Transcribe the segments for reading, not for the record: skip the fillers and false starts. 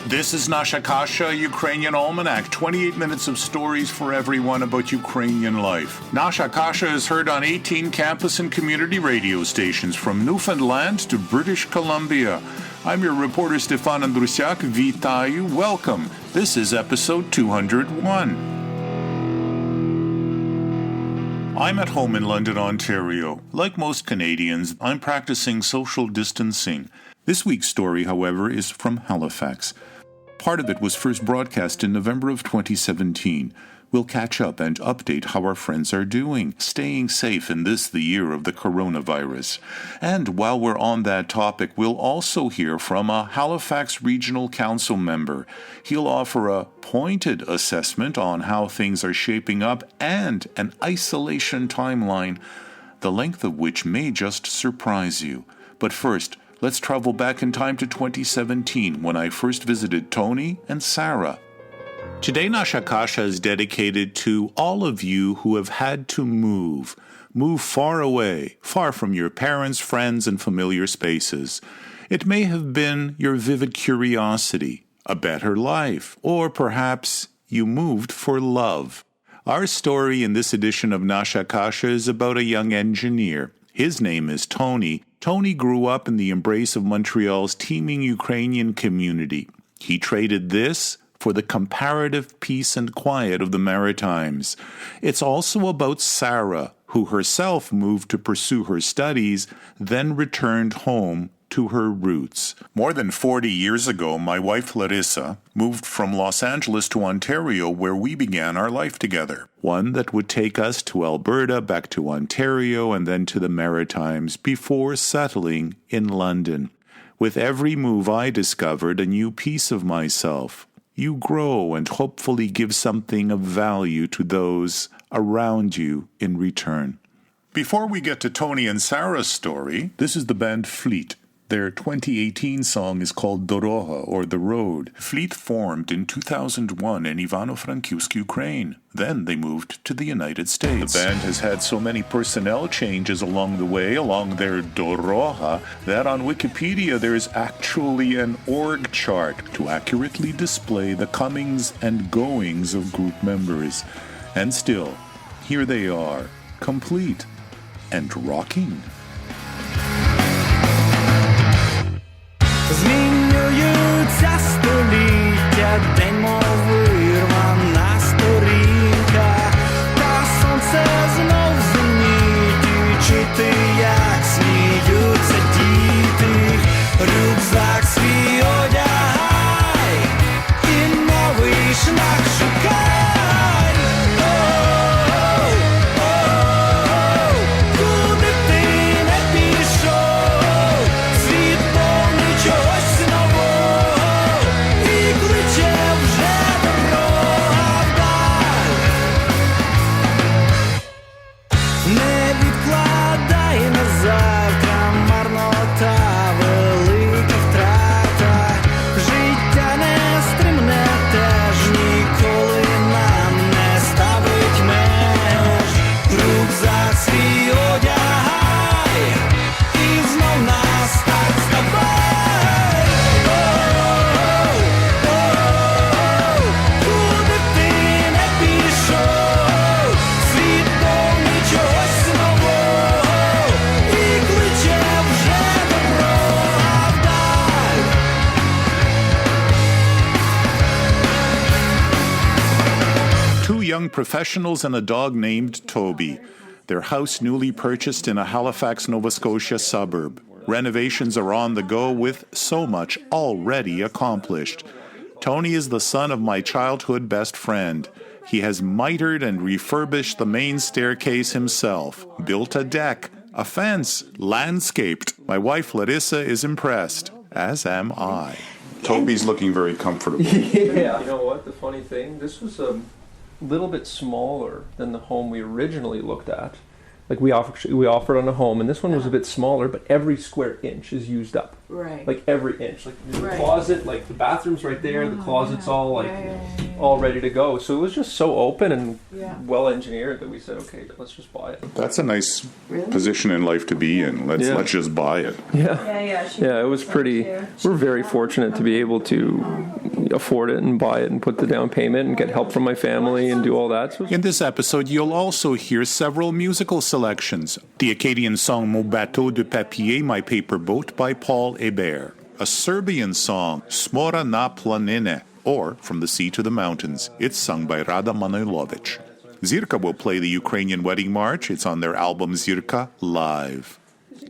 This is Nasha Kasha, Ukrainian Almanac, 28 minutes of stories for everyone about Ukrainian life. Nasha Kasha is heard on 18 campus and community radio stations from Newfoundland to British Columbia. I'm your reporter Stefan Andrusiak. Vitayu. Welcome. This is episode 201. I'm at home in London, Ontario. Like most Canadians, I'm practicing social distancing. This week's story, however, is from Halifax. Part of it was first broadcast in November of 2017. We'll catch up and update how our friends are doing, staying safe in this, the year of the coronavirus. And while we're on that topic, we'll also hear from a Halifax Regional Council member. He'll offer a pointed assessment on how things are shaping up and an isolation timeline, the length of which may just surprise you. But first, let's travel back in time to 2017 when I first visited Tony and Sarah. Today, Nasha Kasha is dedicated to all of you who have had to move far away, far from your parents, friends, and familiar spaces. It may have been your vivid curiosity, a better life, or perhaps you moved for love. Our story in this edition of Nasha Kasha is about a young engineer. His name is Tony. Tony grew up in the embrace of Montreal's teeming Ukrainian community. He traded this for the comparative peace and quiet of the Maritimes. It's also about Sarah, who herself moved to pursue her studies, then returned home to her roots. More than 40 years ago, my wife Larissa moved from Los Angeles to Ontario, where we began our life together. One that would take us to Alberta, back to Ontario, and then to the Maritimes, before settling in London. With every move, I discovered a new piece of myself. You grow and hopefully give something of value to those around you in return. Before we get to Tony and Sarah's story, this is the band Fleet. Their 2018 song is called Doroha, or The Road. Fleet formed in 2001 in Ivano-Frankivsk, Ukraine. Then they moved to the United States. The band has had so many personnel changes along the way, along their Doroha, that on Wikipedia there is actually an org chart to accurately display the comings and goings of group members. And still, here they are, complete and rocking. Змінюються століття, день мов вирвана сторінка, та сонце знов зеніті, чути, як сміються діти, рюкзак свій одягай, і новий шлях шукай. Professionals and a dog named Toby. Their house newly purchased in a Halifax, Nova Scotia suburb. Renovations are on the go with so much already accomplished. Tony is the son of my childhood best friend. He has mitered and refurbished the main staircase himself, built a deck, a fence, landscaped. My wife Larissa is impressed, as am I. Toby's looking very comfortable. Yeah. You know what, the funny thing, this was a little bit smaller than the home we originally looked at. Like we offered on a home, and this one was a bit smaller, but every square inch is used up. Right. Like every inch. Like the closet, like the bathroom's right there, the closet's all like all ready to go. So it was just so open and well engineered that we said, okay, let's just buy it. That's a nice position in life to be in. Let's just buy it. Yeah. Yeah, it was pretty. We're very fortunate to be able to, afford it and buy it and put the down payment and get help from my family and do all that. So In this episode, you'll also hear several musical selections. The Acadian song Mon bateau de papier, My Paper Boat by Paul Hébert. A Serbian song, Smora na planine, or From the Sea to the Mountains. It's sung by Rada Manojlovic. Zirka will play the Ukrainian Wedding March. It's on their album Zirka Live.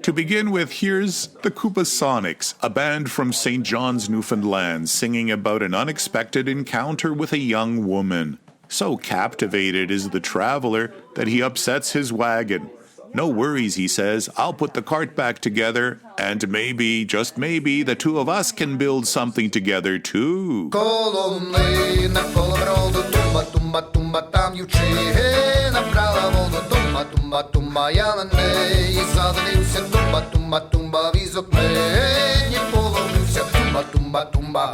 To begin with, here's the Kubasonics, a band from St. John's, Newfoundland, singing about an unexpected encounter with a young woman. So captivated is the traveler that he upsets his wagon. No worries, he says, I'll put the cart back together, and maybe, just maybe, the two of us can build something together too. Коломина, колоброду, тумба, тумба, тумба, там ючи, набрала воду, тумба, тумба, тумба, я на неї задивився, тумба, тумба, тумба, візок мені поломився, тумба, тумба, тумба.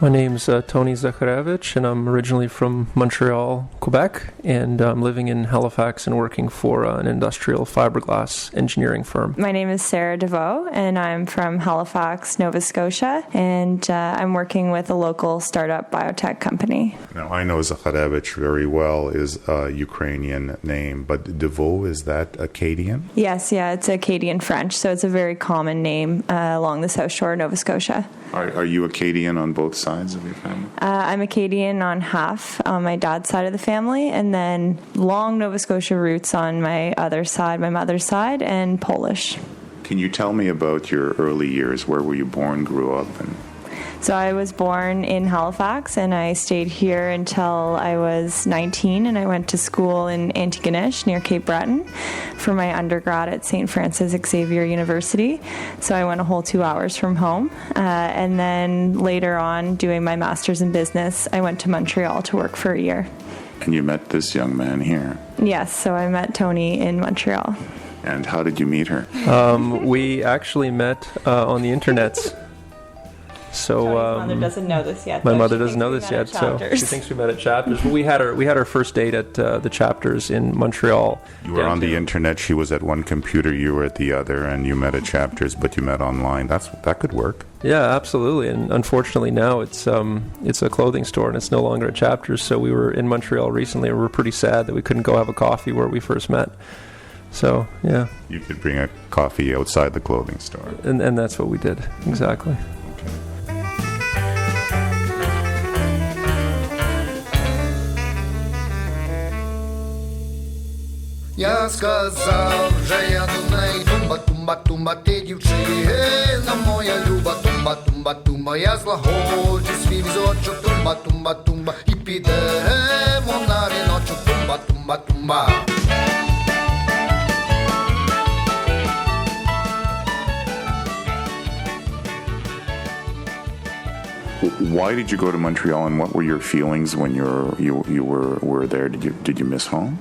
my name's Tony Zakharevich, and I'm originally from Montreal, Quebec, and I'm living in Halifax and working for an industrial fiberglass engineering firm. My name is Sarah DeVoe, and I'm from Halifax, Nova Scotia, and I'm working with a local startup biotech company. Now, I know Zakharevich very well is a Ukrainian name, but DeVoe, is that Acadian? Yes, yeah, it's Acadian French, so it's a very common name along the South Shore of Nova Scotia. Are you Acadian on both sides of your family? I'm Acadian on half on my dad's side of the family, and then long Nova Scotia roots on my other side, my mother's side, and Polish. Can you tell me about your early years? Where were you born, grew up? So I was born in Halifax, and I stayed here until I was 19, and I went to school in Antigonish near Cape Breton for my undergrad at St. Francis Xavier University. So I went a whole 2 hours from home. And then later on, doing my master's in business, I went to Montreal to work for a year. And you met this young man here. Yes, so I met Tony in Montreal. And how did you meet her? We actually met on the internets. So Tony's mother doesn't know this yet. my mother doesn't know this yet, so she thinks we met at Chapters. But we had our first date at the Chapters in Montreal. You were on the internet. She was at one computer. You were at the other, and you met at Chapters, but you met online. That could work. Yeah, absolutely. And unfortunately, now it's a clothing store, and it's no longer at Chapters. So we were in Montreal recently, and we were pretty sad that we couldn't go have a coffee where we first met. So yeah, You could bring a coffee outside the clothing store. and that's what we did exactly. Я сказав, вже я до неї, тумба, тумба, тумба, ти дівчина моя люба, тумба, тумба, тумба, я злагоджу свій візочок, тумба, тумба, тумба, і підемо на риночок, тумба, тумба, тумба. Why did you go to Montreal, and what were your feelings when you were there? Did you miss home?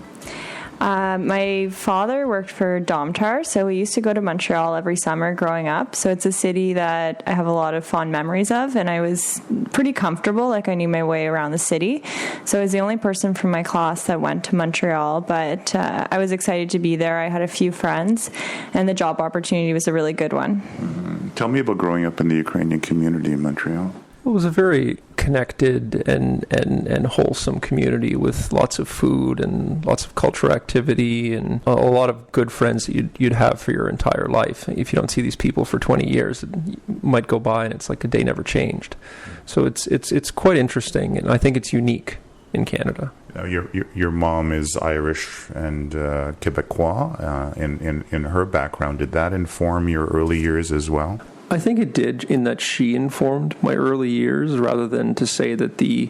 My father worked for Domtar, so we used to go to Montreal every summer growing up. So it's a city that I have a lot of fond memories of, and I was pretty comfortable, like I knew my way around the city. So I was the only person from my class that went to Montreal, but I was excited to be there. I had a few friends, and the job opportunity was a really good one. Tell me about growing up in the Ukrainian community in Montreal. It was a very connected and wholesome community with lots of food and lots of cultural activity and a lot of good friends that you'd have for your entire life. If you don't see these people for 20 years, it might go by and it's like a day never changed. So it's quite interesting, and I think it's unique in Canada. Your mom is Irish and Quebecois. In her background, did that inform your early years as well? I think it did, in that she informed my early years rather than to say that the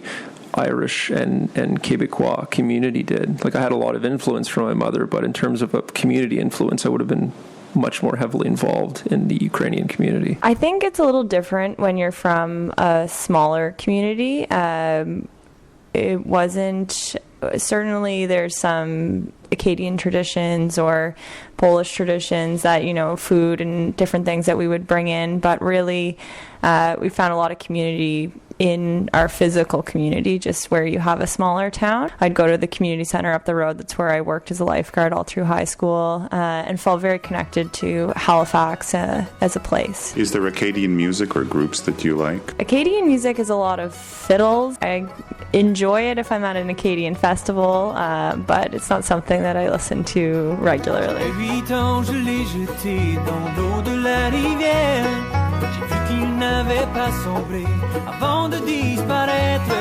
Irish and Quebecois community did. Like, I had a lot of influence from my mother, but in terms of a community influence, I would have been much more heavily involved in the Ukrainian community. I think it's a little different when you're from a smaller community. It wasn't, certainly there's some Acadian traditions or Polish traditions that, you know, food and different things that we would bring in, but really we found a lot of community in our physical community, just where you have a smaller town. I'd go to the community center up the road. That's where I worked as a lifeguard all through high school, and felt very connected to Halifax as a place. Is there Acadian music or groups that you like? Acadian music is a lot of fiddles. I enjoy it if I'm at an Acadian festival, but it's not something that I listen to regularly. 8 ans, je l'ai jeté dans l'eau de la rivière. J'ai vu qu'il n'avait pas sombré avant de disparaître.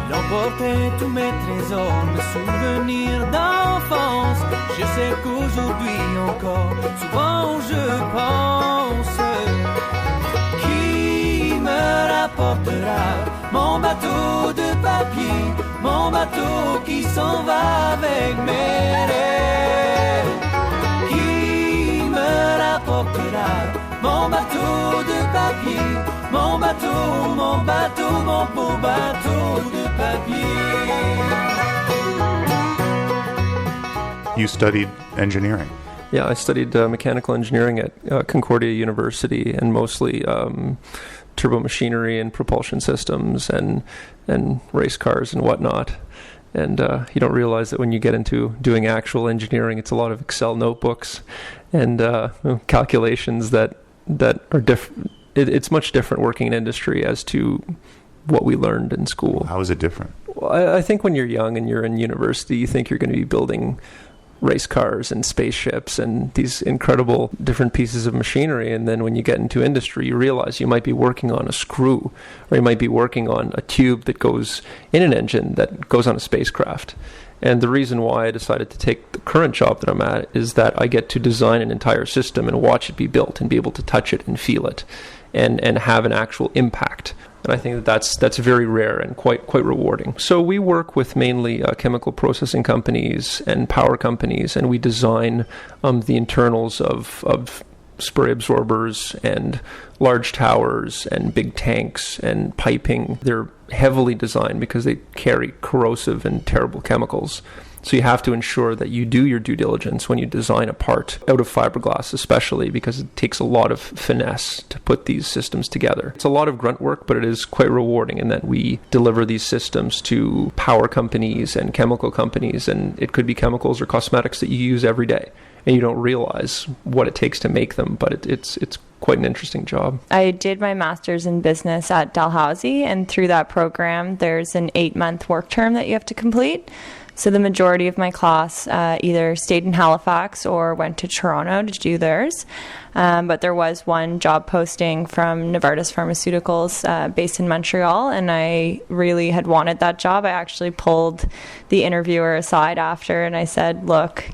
Il emportait tous mes trésors, mes souvenirs d'enfance. Je sais qu'aujourd'hui encore, souvent je pense. Qui me rapportera mon bateau de papier, mon bateau qui s'en va avec mes rêves? Qui me rapportera mon bateau de papier, mon bateau, mon bateau, mon beau bateau de papier? You studied engineering. Yeah, I studied mechanical engineering at Concordia University, and mostly turbo machinery and propulsion systems and race cars and whatnot. And you don't realize that when you get into doing actual engineering, it's a lot of Excel notebooks and calculations that are different. It's much different working in industry as to what we learned in school. How is it different? Well, I think when you're young and you're in university, you think you're going to be building race cars and spaceships and these incredible different pieces of machinery, and then when you get into industry you realize you might be working on a screw, or you might be working on a tube that goes in an engine that goes on a spacecraft. And the reason why I decided to take the current job that I'm at is that I get to design an entire system and watch it be built and be able to touch it and feel it and have an actual impact. And I think that's very rare and quite rewarding. So we work with mainly chemical processing companies and power companies, and we design the internals of spray absorbers and large towers and big tanks and piping. They're heavily designed because they carry corrosive and terrible chemicals. So you have to ensure that you do your due diligence when you design a part out of fiberglass, especially because it takes a lot of finesse to put these systems together. It's a lot of grunt work, but it is quite rewarding in that we deliver these systems to power companies and chemical companies, and it could be chemicals or cosmetics that you use every day, and you don't realize what it takes to make them, but it's quite an interesting job. I did my master's in business at Dalhousie, and through that program, there's an 8-month work term that you have to complete. So the majority of my class either stayed in Halifax or went to Toronto to do theirs. But there was one job posting from Novartis Pharmaceuticals based in Montreal, and I really had wanted that job. I actually pulled the interviewer aside after, and I said, look,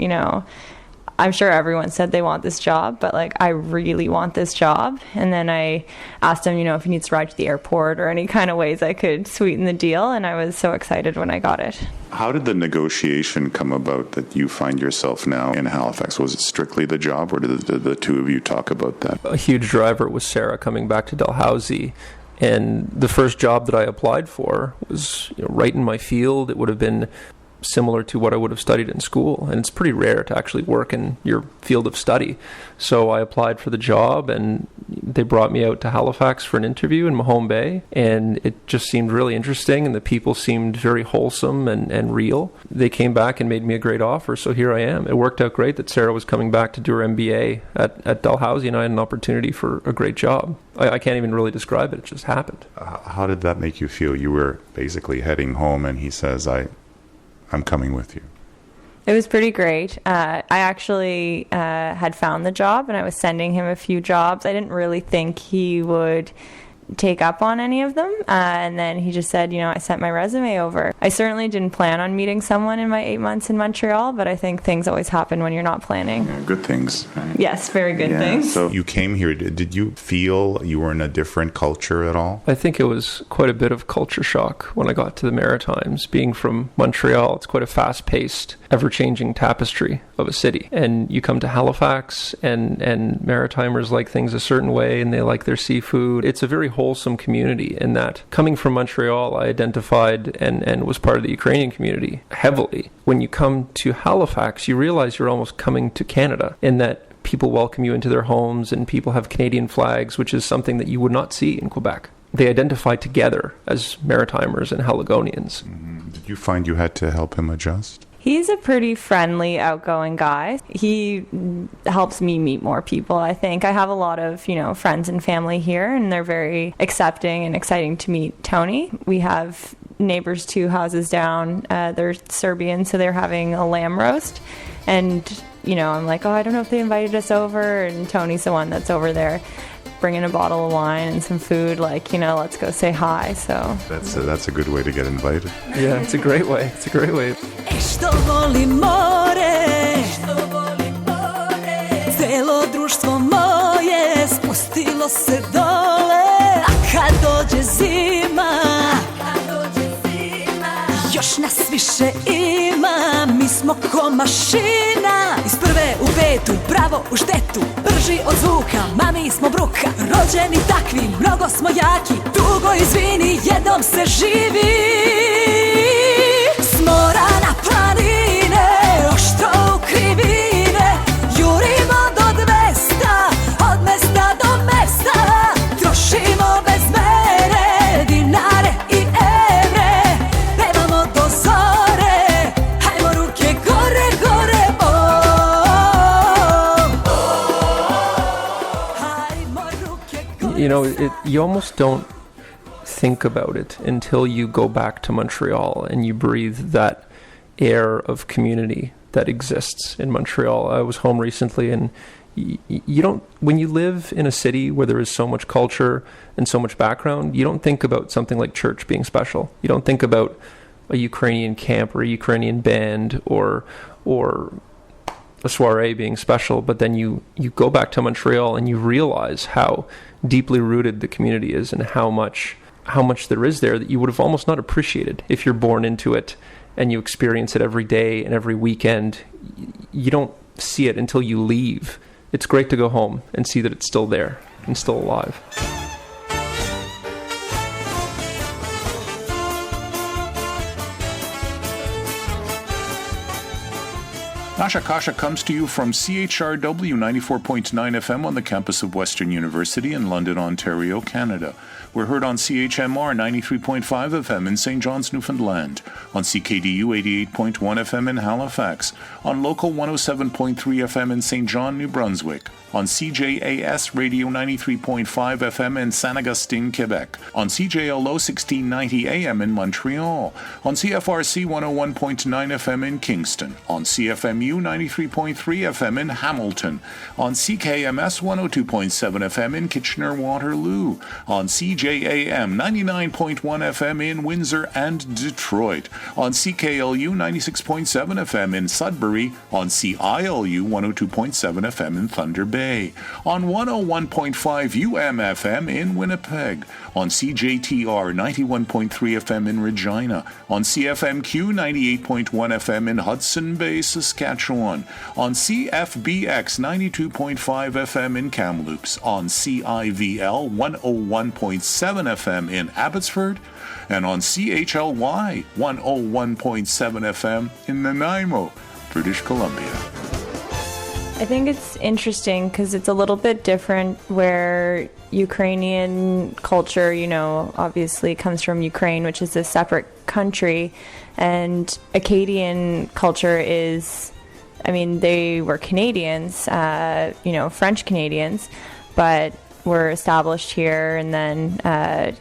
I'm sure everyone said they want this job, but I really want this job. And then I asked him, if he needs to ride to the airport or any kind of ways I could sweeten the deal. And I was so excited when I got it. How did the negotiation come about that you find yourself now in Halifax? Was it strictly the job, or did the two of you talk about that? A huge driver was Sarah coming back to Dalhousie. And the first job that I applied for was right in my field. It would have been similar to what I would have studied in school, and it's pretty rare to actually work in your field of study. So I applied for the job, and they brought me out to Halifax for an interview in Mahone Bay, and it just seemed really interesting, and the people seemed very wholesome and real. They came back and made me a great offer, so here I am. It worked out great that Sarah was coming back to do her MBA at Dalhousie, and I had an opportunity for a great job. I can't even really describe it. It just happened. How did that make you feel? You were basically heading home, and he says, I'm coming with you. It was pretty great. I actually had found the job, and I was sending him a few jobs. I didn't really think he would take up on any of them. And then he just said, I sent my resume over. I certainly didn't plan on meeting someone in my 8 months in Montreal, but I think things always happen when you're not planning. Yeah, good things, right? Yes, very good things. So you came here. Did you feel you were in a different culture at all? I think it was quite a bit of culture shock when I got to the Maritimes. Being from Montreal, it's quite a fast-paced, ever-changing tapestry of a city. And you come to Halifax, and Maritimers like things a certain way, and they like their seafood. It's a very wholesome community in that. Coming from Montreal, I identified and was part of the Ukrainian community heavily. When you come to Halifax, you realize you're almost coming to Canada, in that people welcome you into their homes, and people have Canadian flags, which is something that you would not see in Quebec. they identify together as Maritimers and Haligonians. Did you find you had to help him adjust? He's a pretty friendly, outgoing guy. He helps me meet more people, I think. I have a lot of, friends and family here, and they're very accepting and exciting to meet Tony. We have neighbors 2 houses down. They're Serbian, so they're having a lamb roast. And, I'm like, I don't know if they invited us over. And Tony's the one that's over there bringing a bottle of wine and some food, let's go say hi. So that's a good way to get invited. Yeah, it's a great way. Što voli more, celo društvo moje spustilo se dole, a kad dođe zima, još nas više ima, mi smo ko mašina, iz prve u petu, pravo u štetu, brži od zvuka, mami smo bruka, rođeni takvi, mnogo smo jaki, dugo izvini, jednom se živi. S mora na planine, oštro u krivine, jurimo do 200, od mesta do mesta, trošimo bez mere, dinare i evre, pevamo do zore, hajmo ruke gore, gore, hajmo ruke gore. You almost don't think about it until you go back to Montreal and you breathe that air of community that exists in Montreal. I was home recently, and you don't, when you live in a city where there is so much culture and so much background, you don't think about something like church being special. You don't think about a Ukrainian camp or a Ukrainian band or a soiree being special, but then you go back to Montreal and you realize how deeply rooted the community is and how much there is there that you would have almost not appreciated if you're born into it and you experience it every day and every weekend. You don't see it until you leave. It's great to go home and see that it's still there and still alive. Nasha Kasha comes to you from CHRW 94.9 FM on the campus of Western University in London, Ontario, Canada. We're heard on CHMR 93.5 FM in St. John's, Newfoundland, on CKDU 88.1 FM in Halifax, on Local 107.3 FM in St. John, New Brunswick, on CJAS Radio 93.5 FM in Saint Augustine, Quebec, on CJLO 1690 AM in Montreal, on CFRC 101.9 FM in Kingston, on CFMU 93.3 FM in Hamilton, on CKMS 102.7 FM in Kitchener-Waterloo, on CJAM 99.1 FM in Windsor and Detroit, on CKLU 96.7 FM in Sudbury, on CILU 102.7 FM in Thunder Bay, on 101.5 UMFM in Winnipeg, on CJTR 91.3 FM in Regina, on CFMQ 98.1 FM in Hudson Bay, Saskatchewan, on CFBX 92.5 FM in Kamloops, on CIVL 101.7 FM in Abbotsford, and on CHLY 101.7 FM in Nanaimo, British Columbia. I think it's interesting because it's a little bit different where Ukrainian culture, obviously comes from Ukraine, which is a separate country, and Acadian culture is, they were Canadians, French Canadians, but were established here and then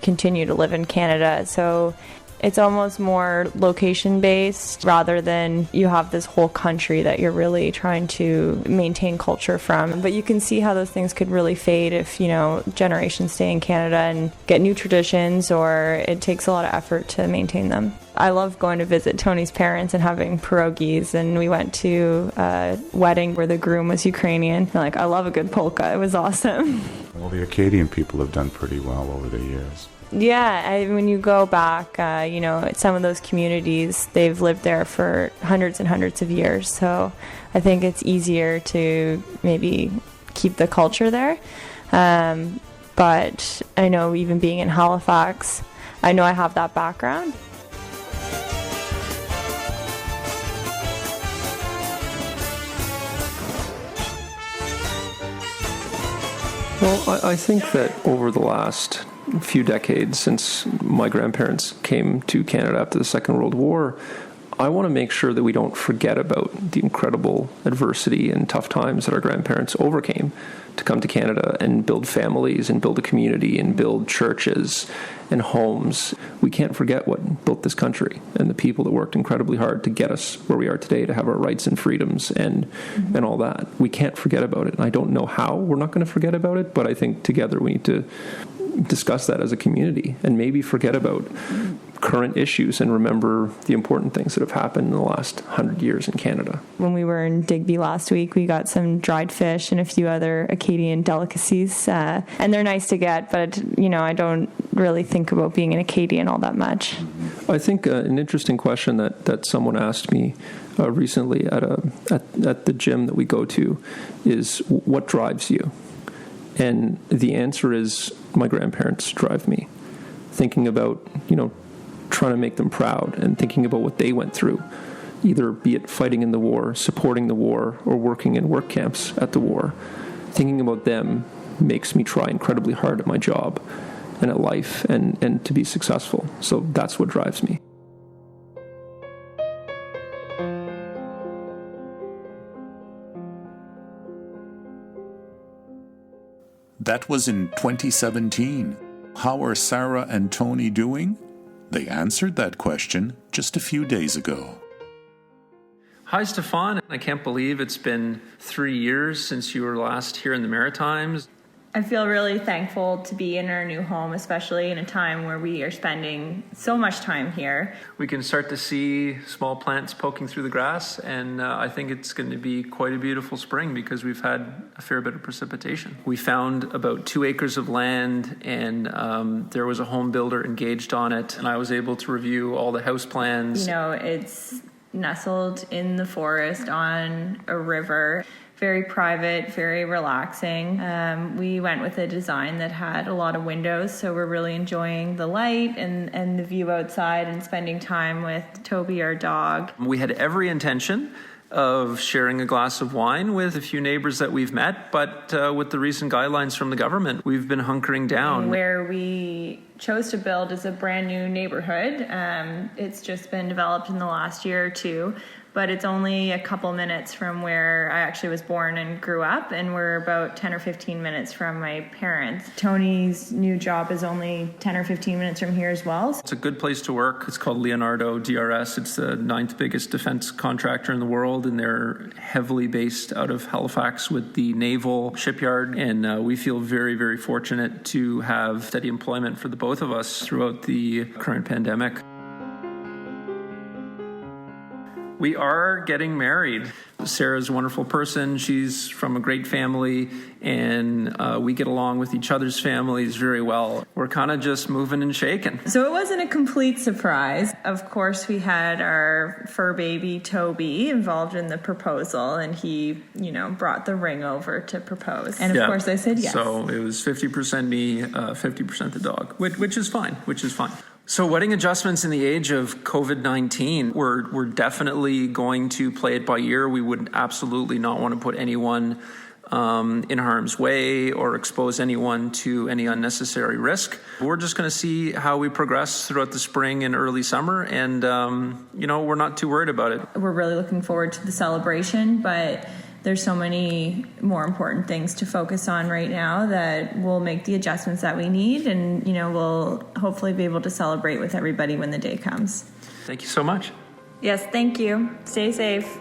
continue to live in Canada. So it's almost more location-based rather than you have this whole country that you're really trying to maintain culture from. But you can see how those things could really fade if, generations stay in Canada and get new traditions, or it takes a lot of effort to maintain them. I love going to visit Tony's parents and having pierogies, and we went to a wedding where the groom was Ukrainian. I love a good polka. It was awesome. Well, the Acadian people have done pretty well over the years. Yeah, when you go back, some of those communities, they've lived there for hundreds and hundreds of years. So I think it's easier to maybe keep the culture there. But I know even being in Halifax, I know I have that background. Well, I think that over the last few decades since my grandparents came to Canada after the Second World War, I want to make sure that we don't forget about the incredible adversity and tough times that our grandparents overcame to come to Canada and build families and build a community and build churches and homes. We can't forget what built this country and the people that worked incredibly hard to get us where we are today, to have our rights and freedoms and all that. We can't forget about it. And I don't know how we're not going to forget about it, but I think together we need to discuss that as a community and maybe forget about current issues and remember the important things that have happened in the last 100 years in Canada. When we were in Digby last week, we got some dried fish and a few other Acadian delicacies, and they're nice to get, but, I don't really think about being an Acadian all that much. I think an interesting question that someone asked me recently at the gym that we go to is, what drives you? And the answer is, my grandparents drive me. Thinking about, trying to make them proud and thinking about what they went through, either be it fighting in the war, supporting the war, or working in work camps at the war. Thinking about them makes me try incredibly hard at my job and at life and to be successful. So that's what drives me. That was in 2017. How are Sarah and Tony doing? They answered that question just a few days ago. Hi, Stefan. I can't believe it's been 3 years since you were last here in the Maritimes. I feel really thankful to be in our new home, especially in a time where we are spending so much time here. We can start to see small plants poking through the grass, and I think it's going to be quite a beautiful spring because we've had a fair bit of precipitation. We found about 2 acres of land, and there was a home builder engaged on it, and I was able to review all the house plans. It's nestled in the forest on a river. Very private, very relaxing. We went with a design that had a lot of windows, so we're really enjoying the light and the view outside and spending time with Toby, our dog. We had every intention of sharing a glass of wine with a few neighbors that we've met, but with the recent guidelines from the government, we've been hunkering down. Where we chose to build is a brand new neighborhood. It's just been developed in the last year or two, but it's only a couple minutes from where I actually was born and grew up, and we're about 10 or 15 minutes from my parents. Tony's new job is only 10 or 15 minutes from here as well. It's a good place to work. It's called Leonardo DRS. It's the 9th biggest defense contractor in the world, and they're heavily based out of Halifax with the naval shipyard, and we feel very, very fortunate to have steady employment for the both of us throughout the current pandemic. We are getting married. Sarah's a wonderful person. She's from a great family, and we get along with each other's families very well. We're kind of just moving and shaking. So it wasn't a complete surprise. Of course, we had our fur baby, Toby, involved in the proposal, and he, brought the ring over to propose. And of course, I said yes. So it was 50% me, 50% the dog, which is fine. So wedding adjustments in the age of COVID-19, we're definitely going to play it by ear. We would absolutely not want to put anyone in harm's way or expose anyone to any unnecessary risk. We're just going to see how we progress throughout the spring and early summer, and we're not too worried about it. We're really looking forward to the celebration, but there's so many more important things to focus on right now that we'll make the adjustments that we need, and we'll hopefully be able to celebrate with everybody when the day comes. Thank you so much. Yes, thank you. Stay safe.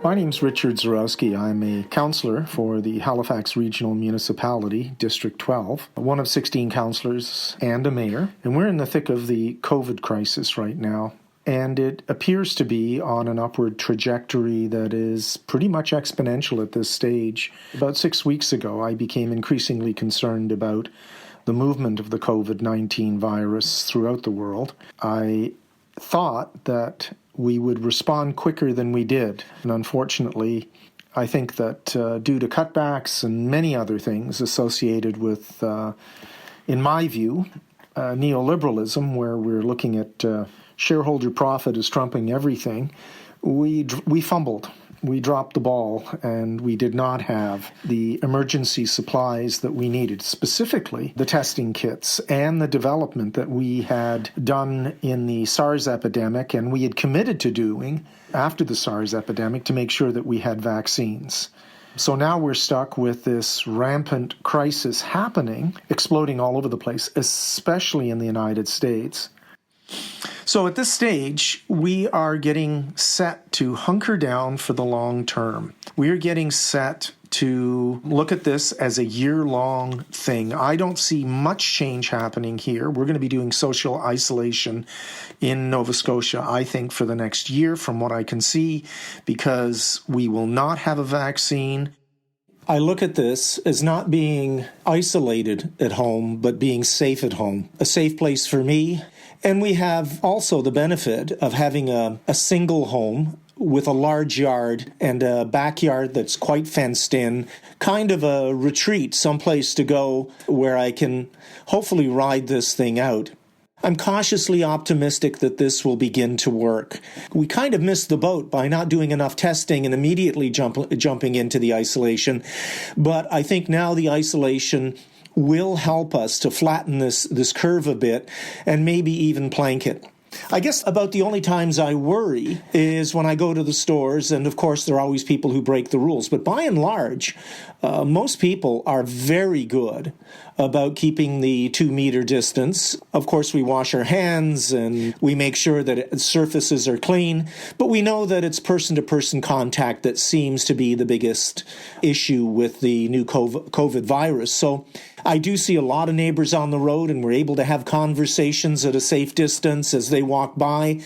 My name's Richard Zarowski. I'm a councillor for the Halifax Regional Municipality, District 12, one of 16 councillors and a mayor. And we're in the thick of the COVID crisis right now. And it appears to be on an upward trajectory that is pretty much exponential at this stage. About 6 weeks ago, I became increasingly concerned about the movement of the COVID-19 virus throughout the world. I thought that we would respond quicker than we did. And unfortunately, I think that due to cutbacks and many other things associated with, in my view, neoliberalism, where we're looking at shareholder profit is trumping everything, we fumbled. we dropped the ball and we did not have the emergency supplies that we needed, specifically the testing kits and the development that we had done in the SARS epidemic and we had committed to doing after the SARS epidemic to make sure that we had vaccines. So now we're stuck with this rampant crisis happening, exploding all over the place, especially in the United States. So at this stage, we are getting set to hunker down for the long term. We are getting set to look at this as a year-long thing. I don't see much change happening here. We're going to be doing social isolation in Nova Scotia, I think, for the next year, from what I can see, because we will not have a vaccine. I look at this as not being isolated at home, but being safe at home. A safe place for me. And we have also the benefit of having a single home with a large yard and a backyard that's quite fenced in, kind of a retreat, someplace to go where I can hopefully ride this thing out. I'm cautiously optimistic that this will begin to work. We kind of missed the boat by not doing enough testing and immediately jumping into the isolation, but I think now the isolation will help us to flatten this curve a bit and maybe even plank it. I guess about the only times I worry is when I go to the stores, and of course there are always people who break the rules, but by and large, most people are very good about keeping the 2-meter distance. Of course, we wash our hands and we make sure that surfaces are clean, but we know that it's person-to-person contact that seems to be the biggest issue with the new COVID virus. So I do see a lot of neighbors on the road, and we're able to have conversations at a safe distance as they walk by.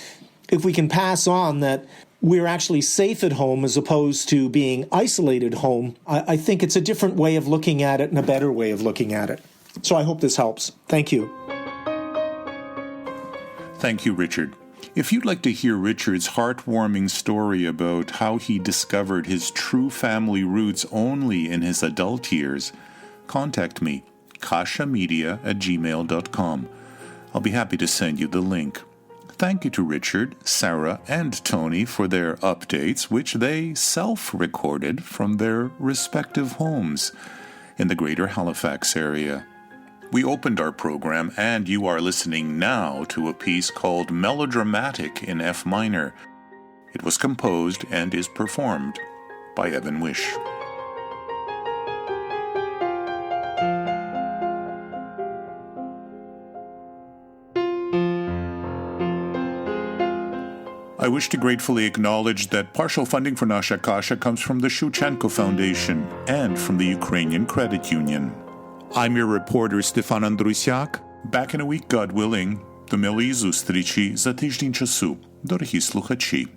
If we can pass on that we're actually safe at home as opposed to being isolated home, I think it's a different way of looking at it and a better way of looking at it. So I hope this helps. Thank you. Thank you, Richard. If you'd like to hear Richard's heartwarming story about how he discovered his true family roots only in his adult years, contact me, kashamedia@gmail.com. I'll be happy to send you the link. Thank you to Richard, Sarah, and Tony for their updates, which they self-recorded from their respective homes in the Greater Halifax area. We opened our program, and you are listening now to a piece called Melodramatic in F minor. It was composed and is performed by Evan Wish. I wish to gratefully acknowledge that partial funding for Nasha Kasha comes from the Shevchenko Foundation and from the Ukrainian Credit Union. I'm your reporter Stefan Andrusiak. Back in a week, God willing. До милої зустрічі за тиждень часу, дорогі слухачі.